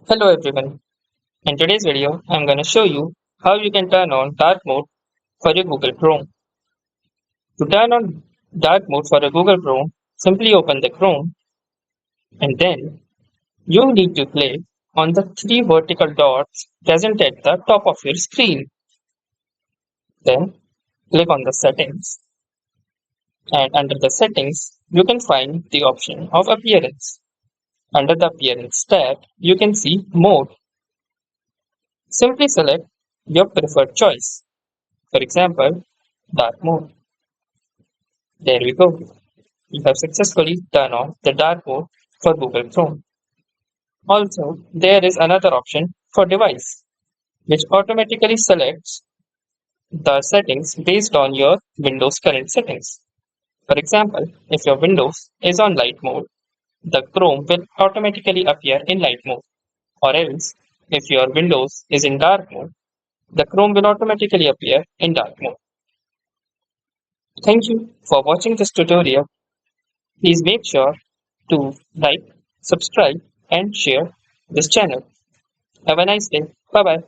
Hello everyone. In today's video, I'm going to show you how you can turn on dark mode for your Google Chrome. To turn on dark mode for a Google Chrome, simply open the Chrome and then you need to click on the three vertical dots present at the top of your screen. Then click on the settings and under the settings, you can find the option of appearance. Under the appearance tab, you can see mode. Simply select your preferred choice. For example, dark mode. There we go. You have successfully turned on the dark mode for Google Chrome. Also, there is another option for device, which automatically selects the settings based on your Windows current settings. For example, if your Windows is on light mode, the Chrome will automatically appear in light mode. Or else, if your Windows is in dark mode, the Chrome will automatically appear in dark mode. Thank you for watching this tutorial. Please make sure to like, subscribe, and share this channel. Have a nice day. Bye bye.